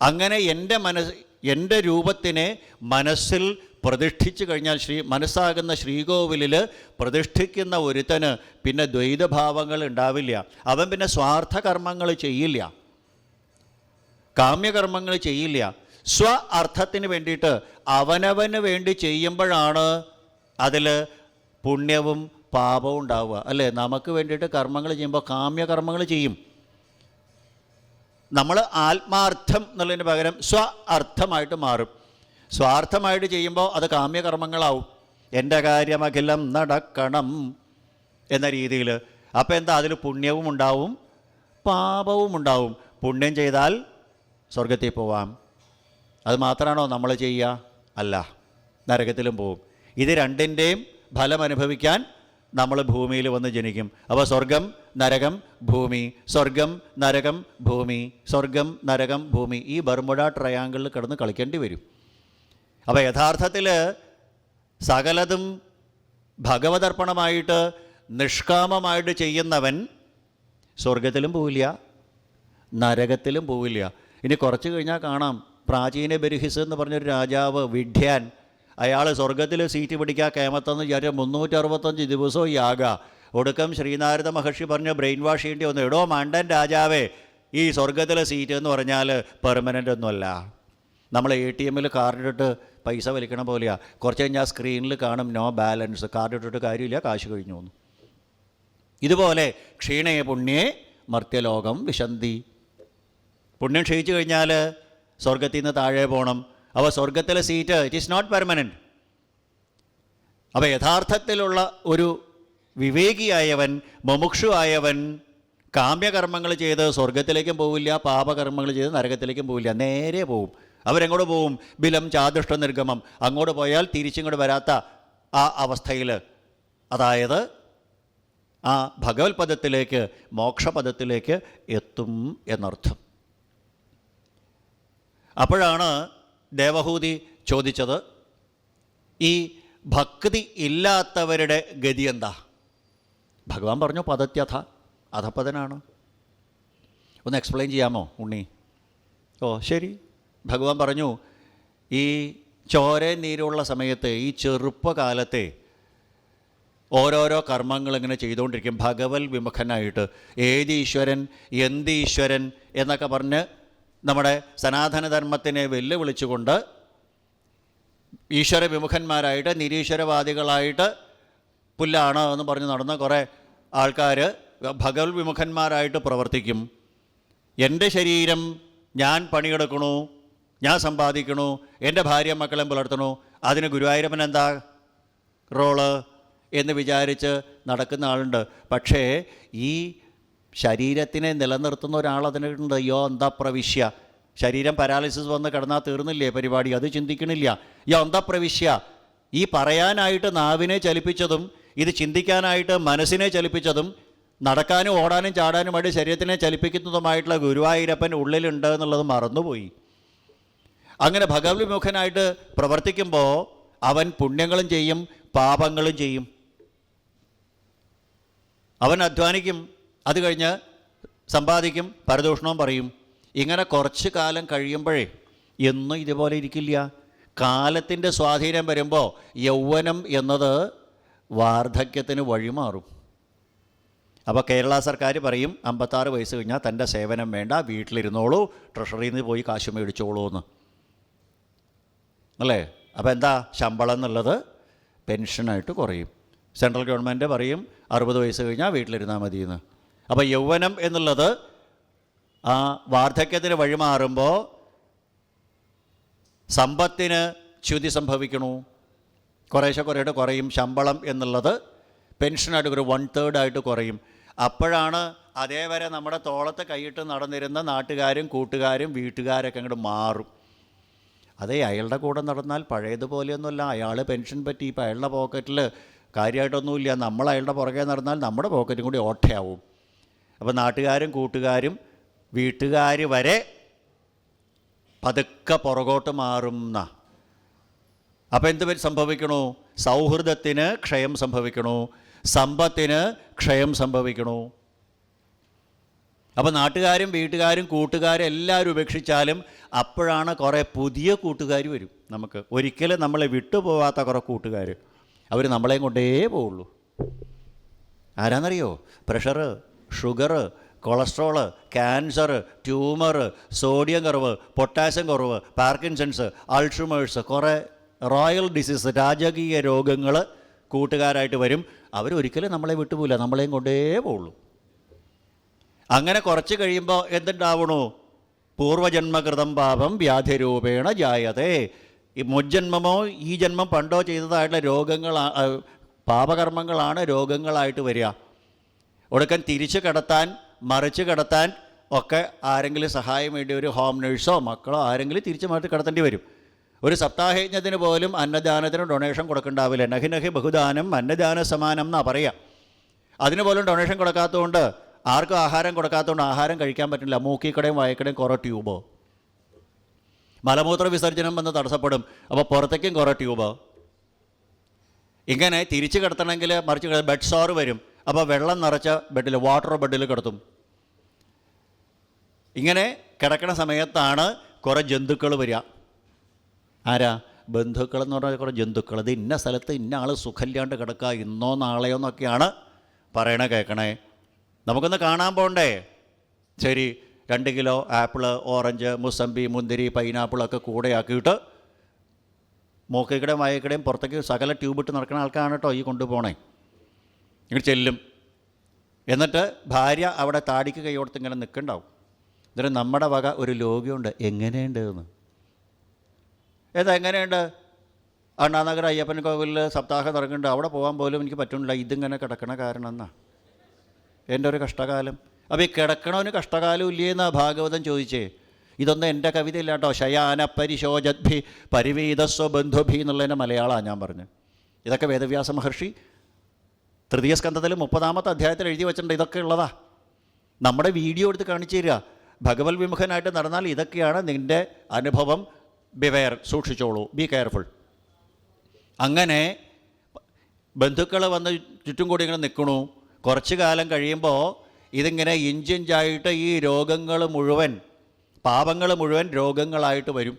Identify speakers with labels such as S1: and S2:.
S1: അങ്ങനെ എൻ്റെ രൂപത്തിനെ മനസ്സിൽ പ്രതിഷ്ഠിച്ചു കഴിഞ്ഞാൽ മനസ്സാകുന്ന ശ്രീകോവിലിൽ പ്രതിഷ്ഠിക്കുന്ന ഒരുത്തന് പിന്നെ ദ്വൈതഭാവങ്ങൾ ഉണ്ടാവില്ല. അവൻ പിന്നെ സ്വാർത്ഥ കർമ്മങ്ങൾ ചെയ്യില്ല, കാമ്യകർമ്മങ്ങൾ ചെയ്യില്ല. സ്വ അർത്ഥത്തിന് വേണ്ടിയിട്ട് അവനവന് വേണ്ടി ചെയ്യുമ്പോഴാണ് അതിൽ പുണ്യവും പാപവും ഉണ്ടാവുക, അല്ലേ? നമുക്ക് വേണ്ടിയിട്ട് കർമ്മങ്ങൾ ചെയ്യുമ്പോൾ കാമ്യകർമ്മങ്ങൾ ചെയ്യും. നമ്മൾ ആത്മാർത്ഥം എന്നുള്ളതിന് പകരം സ്വ അർത്ഥമായിട്ട് മാറും. സ്വാർത്ഥമായിട്ട് ചെയ്യുമ്പോൾ അത് കാമ്യകർമ്മങ്ങളാവും. എൻ്റെ കാര്യമഖിലം നടക്കണം എന്ന രീതിയിൽ. അപ്പോൾ എന്താ, അതിൽ പുണ്യവും ഉണ്ടാവും പാപവും ഉണ്ടാവും. പുണ്യം ചെയ്താൽ സ്വർഗത്തിൽ പോവാം. അത് മാത്രമാണോ നമ്മൾ ചെയ്യുക? അല്ല, നരകത്തിലും പോവും. ഇത് രണ്ടിൻ്റെയും ഫലം അനുഭവിക്കാൻ നമ്മൾ ഭൂമിയിൽ വന്ന് ജനിക്കും. അപ്പോൾ സ്വർഗം നരകം ഭൂമി, സ്വർഗം നരകം ഭൂമി, സ്വർഗം നരകം ഭൂമി, ഈ ബർമുഡ ട്രയാങ്കിളിൽ കിടന്ന് കളിക്കേണ്ടി വരും. അപ്പോൾ യഥാർത്ഥത്തിൽ സകലതും ഭഗവതർപ്പണമായിട്ട് നിഷ്കാമമായിട്ട് ചെയ്യുന്നവൻ സ്വർഗത്തിലും പോവില്ല, നരകത്തിലും പോവില്ല. ഇനി കുറച്ച് കഴിഞ്ഞാൽ കാണാം, പ്രാചീന ബെർഹിസ് എന്ന് പറഞ്ഞൊരു രാജാവ് വിഡ്യാൻ, അയാൾ സ്വർഗത്തിൽ സീറ്റ് പിടിക്കുക കേമത്തെന്ന് വിചാരിച്ച 365 ദിവസവും യാഗ. ഒടുക്കം ശ്രീനാരദ മഹർഷി പറഞ്ഞ് ബ്രെയിൻ വാഷ് ചെയ്യേണ്ടി വന്നു. എടോ മണ്ടൻ രാജാവേ, ഈ സ്വർഗത്തിലെ സീറ്റ് എന്ന് പറഞ്ഞാൽ പെർമനൻ്റ് ഒന്നുമല്ല. നമ്മൾ ATM കാർഡിട്ട് പൈസ വലിക്കണ പോലെയാണ്. കുറച്ച് കഴിഞ്ഞാൽ സ്ക്രീനിൽ കാണും നോ ബാലൻസ്, കാർഡിട്ടിട്ട് കാര്യമില്ല, കാശ് കഴിഞ്ഞു വന്നു. ഇതുപോലെ ക്ഷീണേ പുണ്യേ മർത്യലോകം വിശന്തി. പുണ്യം ക്ഷയിച്ചു കഴിഞ്ഞാൽ സ്വർഗത്തിൽ നിന്ന് താഴെ പോകണം. അപ്പോൾ സ്വർഗത്തിലെ seat it is not permanent. അപ്പോൾ യഥാർത്ഥത്തിലുള്ള ഒരു വിവേകിയായവൻ, മുമുക്ഷു ആയവൻ കാമ്യകർമ്മങ്ങൾ ചെയ്ത് സ്വർഗത്തിലേക്കും പോവില്ല, പാപകർമ്മങ്ങൾ ചെയ്ത് നരകത്തിലേക്കും പോവില്ല, നേരെ പോവും. അവരെങ്ങോട്ട് പോവും? ബിലം ചാതുഷ്ട നിർഗമം. അങ്ങോട്ട് പോയാൽ തിരിച്ചിങ്ങോട്ട് വരാത്ത ആ അവസ്ഥയിൽ, അതായത് ആ ഭഗവത് പദത്തിലേക്ക്, മോക്ഷപദത്തിലേക്ക് എത്തും എന്നർത്ഥം. അപ്പോഴാണ് ദേവഹൂതി ചോദിച്ചത്, ഈ ഭക്തി ഇല്ലാത്തവരുടെ ഗതി എന്താ? ഭഗവാൻ പറഞ്ഞു പദത്യഥ, അധപതനാണ്. ഒന്ന് എക്സ്പ്ലെയിൻ ചെയ്യാമോ ഉണ്ണി? ഓ ശരി. ഭഗവാൻ പറഞ്ഞു, ഈ ചോര നീരുള്ള സമയത്ത്, ഈ ചെറുപ്പകാലത്തെ ഓരോരോ കർമ്മങ്ങൾ ഇങ്ങനെ ചെയ്തുകൊണ്ടിരിക്കും ഭഗവത് വിമുഖനായിട്ട്. ഏത് ഈശ്വരൻ, എന്ത് ഈശ്വരൻ എന്നൊക്കെ പറഞ്ഞ് നമ്മുടെ സനാതനധർമ്മത്തിനെ വെല്ലുവിളിച്ചുകൊണ്ട് ഈശ്വര വിമുഖന്മാരായിട്ട്, നിരീശ്വരവാദികളായിട്ട് പുല്ലാണ് എന്ന് പറഞ്ഞ് നടന്ന കുറേ ആൾക്കാർ ഭഗവത് വിമുഖന്മാരായിട്ട് പ്രവർത്തിക്കും. എൻ്റെ ശരീരം ഞാൻ പണിയെടുക്കണു, ഞാൻ സമ്പാദിക്കണു, എൻ്റെ ഭാര്യ മക്കളെ പുലർത്തണു, അതിന് ഗുരുവായൂരപ്പൻ എന്താ റോള് എന്ന് വിചാരിച്ച് നടക്കുന്ന ആളുണ്ട്. പക്ഷേ ഈ ശരീരത്തിനെ നിലനിർത്തുന്ന ഒരാൾ അതിനുണ്ട്. യോ അന്തഃപ്രവിശ്യ. ശരീരം പാരാലിസിസ് വന്ന് കിടന്നാൽ തീർന്നില്ലേ പരിപാടി? അത് ചിന്തിക്കണില്ല. യോ അന്തഃപ്രവിശ്യ. ഈ പറയാനായിട്ട് നാവിനെ ചലിപ്പിച്ചതും ഇത് ചിന്തിക്കാനായിട്ട് മനസ്സിനെ ചലിപ്പിച്ചതും നടക്കാനും ഓടാനും ചാടാനുമായിട്ട് ശരീരത്തിനെ ചലിപ്പിക്കുന്നതുമായിട്ടുള്ള ഗുരുവായൂരപ്പൻ ഉള്ളിലുണ്ട് എന്നുള്ളത് മറന്നുപോയി. അങ്ങനെ ഭഗവത് വിമുഖനായിട്ട് പ്രവർത്തിക്കുമ്പോൾ അവൻ പുണ്യങ്ങളും ചെയ്യും പാപങ്ങളും ചെയ്യും. അവൻ അധ്വാനിക്കും, അത് കഴിഞ്ഞ് സമ്പാദിക്കും, പരദൂഷണവും പറയും. ഇങ്ങനെ കുറച്ച് കാലം കഴിയുമ്പോഴേ എന്നും ഇതുപോലെ ഇരിക്കില്ല. കാലത്തിൻ്റെ സ്വാധീനം വരുമ്പോൾ യൗവനം എന്നത് വാർദ്ധക്യത്തിന് വഴിമാറും. അപ്പോൾ കേരള സർക്കാർ പറയും 56 വയസ്സ് കഴിഞ്ഞാൽ തൻ്റെ സേവനം വേണ്ട, വീട്ടിലിരുന്നോളൂ, ട്രഷറിയിൽ നിന്ന് പോയി കാശ് മേടിച്ചോളൂ എന്ന്, അല്ലേ? അപ്പോൾ എന്താ, ശമ്പളം എന്നുള്ളത് പെൻഷനായിട്ട് കുറയും. സെൻട്രൽ ഗവൺമെൻറ് പറയും 60 വയസ്സ് കഴിഞ്ഞാൽ വീട്ടിലിരുന്നാൽ മതിയെന്ന്. അപ്പോൾ യൗവനം എന്നുള്ളത് ആ വാർദ്ധക്യത്തിന് വഴിമാറുമ്പോൾ സമ്പത്തിന് ച്യുതി സംഭവിക്കണു, കുറേശ്ശെ കുറേയിട്ട് കുറയും. ശമ്പളം എന്നുള്ളത് പെൻഷനായിട്ട് ഒരു 1/3 ആയിട്ട് കുറയും. അപ്പോഴാണ് അതേവരെ നമ്മുടെ തോളത്ത് കൈയിട്ട് നടന്നിരുന്ന നാട്ടുകാരും കൂട്ടുകാരും വീട്ടുകാരൊക്കെ അങ്ങോട്ട് മാറും. അതേ അയാളുടെ കൂടെ നടന്നാൽ പഴയതുപോലെയൊന്നുമല്ല. അയാൾ പെൻഷൻ പറ്റി ഇപ്പം അയാളുടെ പോക്കറ്റിൽ കാര്യമായിട്ടൊന്നുമില്ല. നമ്മൾ അയാളുടെ പുറകെ നടന്നാൽ നമ്മുടെ പോക്കറ്റും കൂടി ഓട്ടയാവും. അപ്പോൾ നാട്ടുകാരും കൂട്ടുകാരും വീട്ടുകാർ വരെ പതുക്കെ പുറകോട്ട് മാറുന്ന. അപ്പോൾ എന്ത് സംഭവിക്കണു? സൗഹൃദത്തിന് ക്ഷയം സംഭവിക്കണു, സമ്പത്തിന് ക്ഷയം സംഭവിക്കണു. അപ്പോൾ നാട്ടുകാരും വീട്ടുകാരും കൂട്ടുകാരും എല്ലാവരും ഉപേക്ഷിച്ചാലും അപ്പോഴാണ് കുറേ പുതിയ കൂട്ടുകാർ വരും നമുക്ക്. ഒരിക്കലും നമ്മളെ വിട്ടുപോകാത്ത കുറേ കൂട്ടുകാർ, അവർ നമ്മളെയും കൊണ്ടേ പോവുള്ളൂ. ആരാന്നറിയോ? Pressure, sugar, cholesterol, cancer, tumour, sodium കുറവ്, പൊട്ടാസ്യം കുറവ്, പാർക്കിൻസൺസ്, അൾഷിമേഴ്സ്, കുറേ റോയൽ ഡിസീസ്, രാജകീയ രോഗങ്ങൾ കൂട്ടുകാരായിട്ട് വരും. അവരൊരിക്കലും നമ്മളെ വിട്ടുപോകില്ല, നമ്മളെയും കൊണ്ടേ പോവുള്ളൂ. അങ്ങനെ കുറച്ച് കഴിയുമ്പോൾ എന്തുണ്ടാവണു? പൂർവജന്മകൃതം പാപം വ്യാധിരൂപേണ ജായതേ. ഈ മുജ്ജന്മമോ ഈ ജന്മം പണ്ടോ ചെയ്തതായിട്ടുള്ള രോഗങ്ങൾ, പാപകർമ്മങ്ങളാണ് രോഗങ്ങളായിട്ട് വരിക. ഒടുക്കം തിരിച്ച് കിടത്താൻ, മറിച്ച് കിടത്താൻ ഒക്കെ ആരെങ്കിലും സഹായം വേണ്ടി ഒരു ഹോം നേഴ്സോ മക്കളോ ആരെങ്കിലും തിരിച്ച് മാറ്റി കിടത്തേണ്ടി വരും. ഒരു സപ്താഹയജ്ഞത്തിന് പോലും അന്നദാനത്തിന് ഡൊണേഷൻ കൊടുക്കണ്ടാവില്ല. നഹി നഹി ബഹുദാനം അന്നദാന സമാനം എന്നാണ് പറയുക. അതിന് പോലും ഡൊണേഷൻ കൊടുക്കാത്തതുകൊണ്ട്, ആർക്കും ആഹാരം കൊടുക്കാത്തതുകൊണ്ട് ആഹാരം കഴിക്കാൻ പറ്റില്ല. മൂക്കിക്കടയും വായക്കടയും കുറേ ട്യൂബോ, മലമൂത്ര വിസർജനം വന്ന് തടസ്സപ്പെടും. അപ്പോൾ പുറത്തേക്കും കുറേ ട്യൂബോ. ഇങ്ങനെ തിരിച്ച് കിടത്തണമെങ്കിൽ മറിച്ച് ബെഡ് സോർ വരും. അപ്പോൾ വെള്ളം നിറച്ച ബെഡിൽ, വാട്ടർ ബെഡിൽ കിടത്തും. ഇങ്ങനെ കിടക്കുന്ന സമയത്താണ് കുറേ ജന്തുക്കൾ വരിക. ആരാ? ബന്ധുക്കൾ എന്ന് പറഞ്ഞാൽ കുറേ ജന്തുക്കൾ. ഇത് ഇന്ന സ്ഥലത്ത് ഇന്ന ആൾ സുഖമില്ലാണ്ട് കിടക്കുക, ഇന്നോ നാളെയോ എന്നൊക്കെയാണ് പറയണേ കേൾക്കണേ. നമുക്കൊന്ന് കാണാൻ പോകണ്ടേ? ശരി, 2 കിലോ ആപ്പിള്, ഓറഞ്ച്, മുസമ്പി, മുന്തിരി, പൈനാപ്പിളൊക്കെ കൂടെ ആക്കിയിട്ട് മൂക്കിക്കടയും വായക്കടയും പുറത്തേക്ക് സകല ട്യൂബിട്ട് നടക്കുന്ന ആൾക്കാരാണ് കേട്ടോ ഈ കൊണ്ടുപോകണേ. ഇങ്ങനെ ചെല്ലും. എന്നിട്ട് ഭാര്യ അവിടെ താടിക്ക് കൈ കൊടുത്ത് ഇങ്ങനെ നിൽക്കുന്നുണ്ടാവും. എന്നിട്ട് നമ്മുടെ വക ഒരു ലോകിയുണ്ട്, എങ്ങനെയുണ്ട് എന്ന്. എങ്ങനെയുണ്ട്? അണ്ണാനഗർ അയ്യപ്പൻ കോവിലിൽ സപ്താഹം തുടങ്ങുന്നുണ്ട്, അവിടെ പോകാൻ പോലും എനിക്ക് പറ്റുന്നില്ല, ഇതിങ്ങനെ കിടക്കണ കാരണം എന്നാ എൻ്റെ ഒരു കഷ്ടകാലം. അപ്പോൾ ഈ കിടക്കണവന് കഷ്ടകാലം ഇല്ലേന്നാ ഭാഗവതം ചോദിച്ചേ. ഇതൊന്നും എൻ്റെ കവിതയില്ല കേട്ടോ. ശയാന പരിശോജദ്ഭി പരിവീതസ്വ ബന്ധുഭി എന്നുള്ളതിൻ്റെ മലയാളമാണ് ഞാൻ പറഞ്ഞത്. ഇതൊക്കെ വേദവ്യാസ മഹർഷി തൃതീയ സ്കന്ധത്തിൽ 30-ാമത്തെ അധ്യായത്തിൽ എഴുതി വെച്ചിട്ടുണ്ട്. ഇതൊക്കെ ഉള്ളതാ. നമ്മുടെ വീഡിയോ എടുത്ത് കാണിച്ചു തരിക. ഭഗവത് വിമുഖനായിട്ട് നടന്നാൽ ഇതൊക്കെയാണ് നിൻ്റെ അനുഭവം. ബിവെയർ, സൂക്ഷിച്ചോളൂ, ബി കെയർഫുൾ. അങ്ങനെ ബന്ധുക്കൾ വന്ന് ചുറ്റും കൂടി ഇങ്ങനെ നിൽക്കണു. കുറച്ച് കാലം കഴിയുമ്പോൾ ഇതിങ്ങനെ ഇഞ്ചിഞ്ചായിട്ട് ഈ രോഗങ്ങൾ മുഴുവൻ, പാപങ്ങൾ മുഴുവൻ രോഗങ്ങളായിട്ട് വരും.